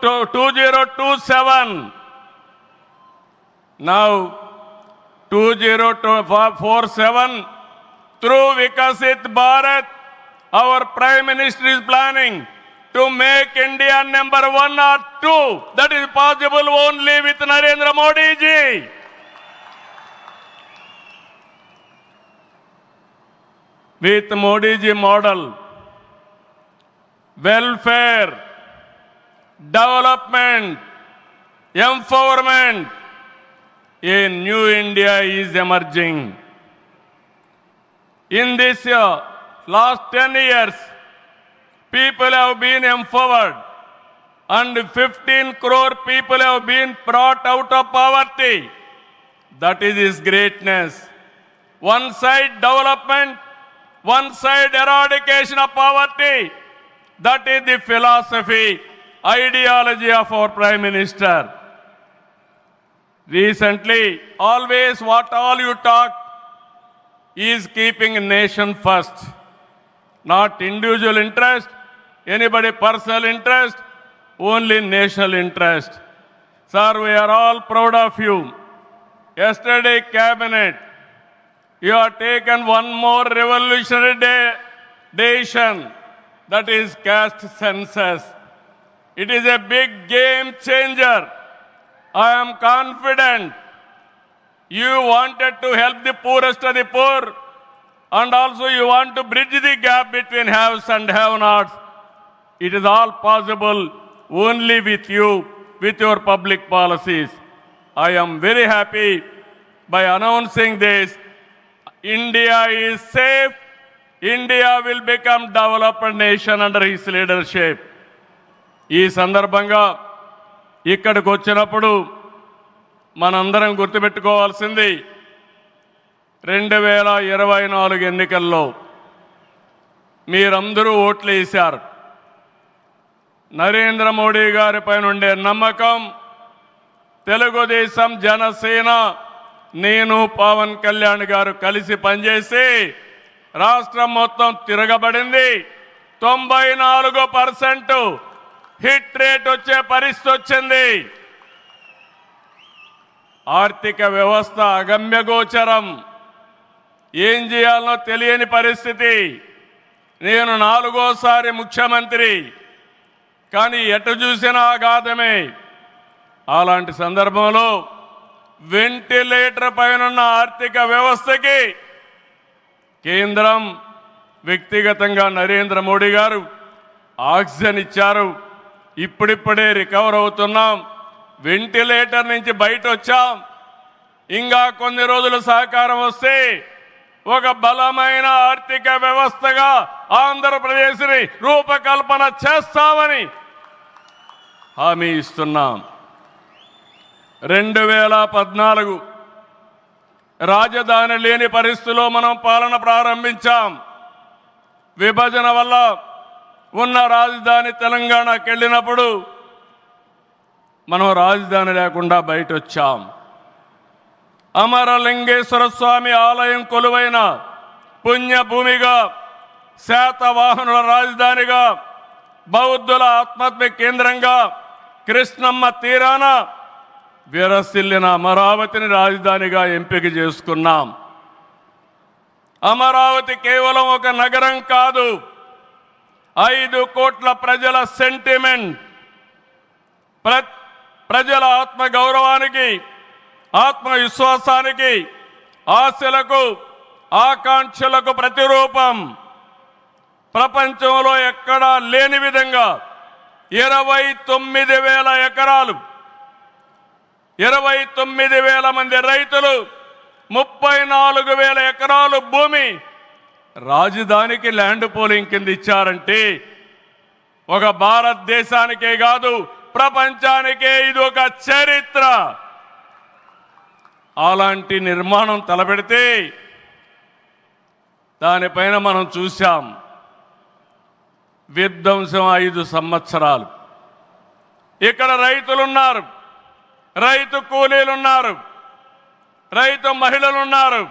2027. Now 2047, through Vikasit Bharat, our Prime Minister is planning to make India number 1 or 2. That is possible only with Narendra Modi ji. With Modi ji model, welfare, development, empowerment, a new India is emerging. In this last 10 years, people have been empowered and 15 crore people have been brought out of poverty. That is his greatness. One side development, one side eradication of poverty. That is the philosophy, ideology of our Prime Minister. Recently, always what all you talk is keeping nation first, not individual interest, anybody personal interest, only national interest. Sir, we are all proud of you. Yesterday, cabinet, you have taken one more revolutionary decision, that is caste census. It is a big game changer. I am confident you wanted to help the poorest of the poor, and also you want to bridge the gap between haves and have-nots. It is all possible only with you, with your public policies. I am very happy by announcing this. India is safe. India will become developed nation under his leadership. ఈ సందర్భంగా ఇక్కడికి వచ్చినప్పుడు మనందరం గుర్తుపెట్టుకోవాల్సింది 2024 ఎన్నికల్లో మీరందరూ ఓట్లు వేశారు. నరేంద్ర మోడీ గారి పైన ఉండే నమ్మకం, తెలుగుదేశం, జనసేన, నేను, పవన్ కళ్యాణ్ గారు కలిసి పనిచేసి రాష్ట్రం మొత్తం తిరగబడింది. 94% హిట్ రేట్ వచ్చే పరిస్థితి వచ్చింది. ఆర్థిక వ్యవస్థ అగమ్యగోచరం, ఏం చేయాలనో తెలియని పరిస్థితి. నేను 4వ ముఖ్యమంత్రి, కానీ ఎటు చూసినా ఆఘాతమే. అలాంటి సందర్భంలో వెంటిలేటర్ పైన ఆర్థిక వ్యవస్థకి కేంద్రం, వ్యక్తిగతంగా నరేంద్ర మోడీ గారు ఆక్సిజన్ ఇచ్చారు. ఇప్పుడిప్పుడే రికవర్ అవుతున్నాం, వెంటిలేటర్ నుంచి బయట వచ్చాం. ఇంకా కొన్ని రోజులు సహకారం వస్తే ఒక బలమైన ఆర్థిక వ్యవస్థగా ఆంధ్రప్రదేశ్ని రూపకల్పన చేస్తామని హామీ ఇస్తున్నాం. 2014 రాజధాని లేని పరిస్థితిలో మనం పాలన ప్రారంభించాం. విభజన వల్ల ఉన్న రాజధాని తెలంగాణకి వెళ్ళినప్పుడు మనం రాజధాని లేకుండా బయట వచ్చాం. అమరలింగేశ్వర స్వామి ఆలయం కొలువైన పుణ్యభూమిగా, శాతవాహనుల రాజధానిగా, బౌద్ధుల ఆత్మహత్య కేంద్రంగా, కృష్ణమ్మ తీరాన విరసిల్లిన అమరావతిని రాజధానిగా ఎంపిక చేసుకున్నాం. అమరావతి కేవలం ఒక నగరం కాదు, 5 కోట్ల ప్రజల సెంటిమెంట్. ప్రజల ఆత్మ గౌరవానికి, ఆత్మవిశ్వాసానికి, ఆశలకు, ఆకాంక్షలకు ప్రతిరూపం. ప్రపంచంలో ఎక్కడా లేని విధంగా 29,000 ఎకరాలు, 29,000 మంది రైతులు, 34,000 ఎకరాలు భూమి రాజధానికి ల్యాండ్ పోలింగ్ కింద ఇచ్చారంటే ఒక భారతదేశానికే కాదు, ప్రపంచానికే ఇది ఒక చరిత్ర. అలాంటి నిర్మాణం తలపెడితే దానిపైన మనం చూశాం విధ్వంసం 5 సంవత్సరాలు. ఇక్కడ రైతులున్నారు, రైతు కూలీలున్నారు, రైతు మహిళలున్నారు,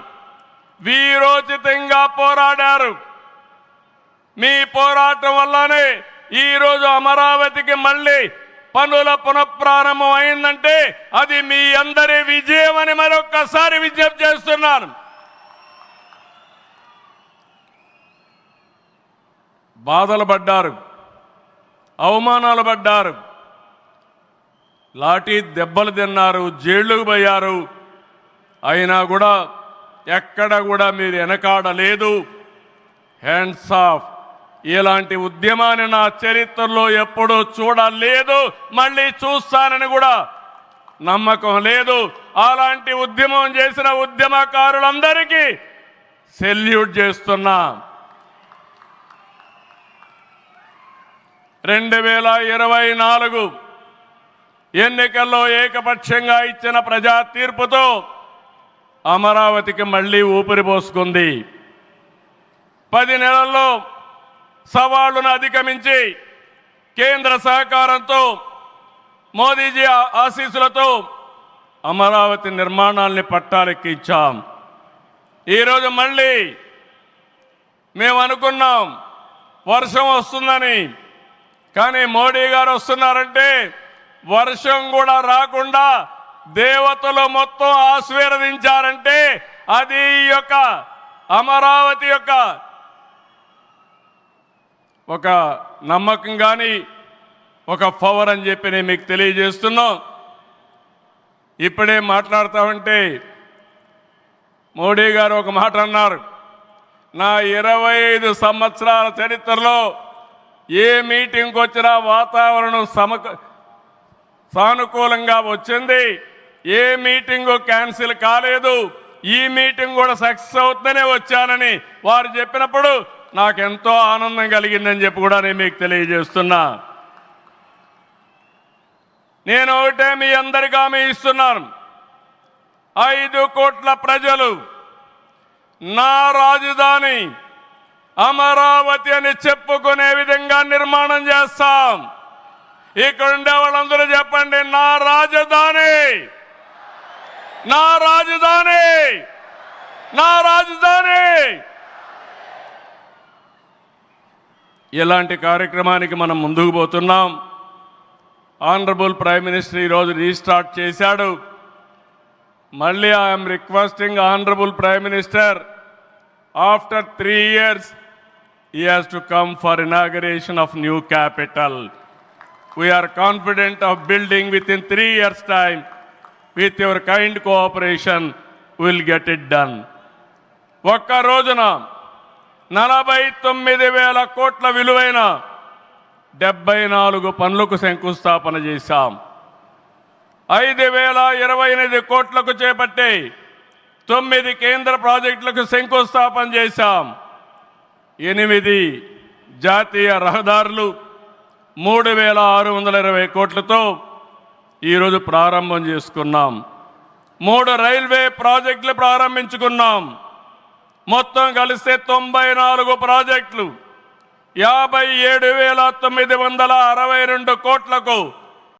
వీరోచితంగా పోరాడారు. మీ పోరాటం వల్లనే ఈరోజు అమరావతికి మళ్ళీ పనుల పునఃప్రారంభం అయిందంటే అది మీ అందరి విజయం అని మరొక్కసారి విజ్ఞప్తి చేస్తున్నాను. బాధలు పడ్డారు, అవమానాలు పడ్డారు, లాఠీ దెబ్బలు తిన్నారు, జైళ్లకు పోయారు. అయినా కూడా ఎక్కడ కూడా మీరు వెనకాడలేదు. Hands of. ఇలాంటి ఉద్యమాన్ని నా చరిత్రలో ఎప్పుడూ చూడలేదు, మళ్ళీ చూస్తానని కూడా నమ్మకం లేదు. అలాంటి ఉద్యమం చేసిన ఉద్యమకారులందరికీ సెల్యూట్ చేస్తున్నా. 2024 ఎన్నికల్లో ఏకపక్షంగా ఇచ్చిన ప్రజా తీర్పుతో అమరావతికి మళ్లీ ఊపిరి పోసుకుంది. 10 నెలల్లో సవాళ్లను అధిగమించి కేంద్ర సహకారంతో మోదీజీ ఆశీస్సులతో అమరావతి నిర్మాణాల్ని పట్టాలెక్కించాం. ఈరోజు మళ్ళీ మేము అనుకున్నాం వర్షం వస్తుందని, కానీ మోడీ గారు వస్తున్నారంటే వర్షం కూడా రాకుండా దేవతలు మొత్తం ఆశీర్వదించారంటే అది ఈ యొక్క అమరావతి యొక్క ఒక నమ్మకం కానీ ఒక పవర్ అని చెప్పి నేను మీకు తెలియజేస్తున్నాం. ఇప్పుడే మాట్లాడుతూ మోడీ గారు ఒక మాట అన్నారు, నా 25 సంవత్సరాల చరిత్రలో ఏ మీటింగ్కి వచ్చినా వాతావరణం సానుకూలంగా వచ్చింది, ఏ మీటింగు క్యాన్సిల్ కాలేదు, ఈ మీటింగ్ కూడా సక్సెస్ అవుతుందనే వచ్చానని వారు చెప్పినప్పుడు నాకెంతో ఆనందం కలిగిందని చెప్పి కూడా నేను మీకు తెలియజేస్తున్నా. నేను ఒకటే మీ అందరికీ హామీ ఇస్తున్నాను, 5 కోట్ల ప్రజలు నా రాజధాని అమరావతి అని చెప్పుకునే విధంగా నిర్మాణం చేస్తాం. ఇక్కడ ఉండే వాళ్ళందరూ చెప్పండి, నా రాజధాని, నా రాజధాని, నా రాజధాని. ఇలాంటి కార్యక్రమానికి మనం ముందుకు పోతున్నాం. ఆనరబుల్ ప్రైమ్ మినిస్టర్ ఈరోజు రీస్టార్ట్ చేశాడు. మళ్ళీ I'm requesting honourable prime minister, after 3 years he has to come for inauguration of new capital. We are confident of building within 3 years time. With your kind cooperation we will get it done. ఒక్క రోజున 49,000 కోట్ల విలువైన 74 పనులకు శంకుస్థాపన చేశాం. 5,028 కోట్లకు చేపట్టే 9 కేంద్ర ప్రాజెక్టులకు శంకుస్థాపన చేశాం. 8 జాతీయ రహదారులు 3,620 కోట్లతో ఈరోజు ప్రారంభం చేసుకున్నాం. 3 రైల్వే ప్రాజెక్టులు ప్రారంభించుకున్నాం. మొత్తం కలిస్తే 94 ప్రాజెక్టులు 57,962 కోట్లకు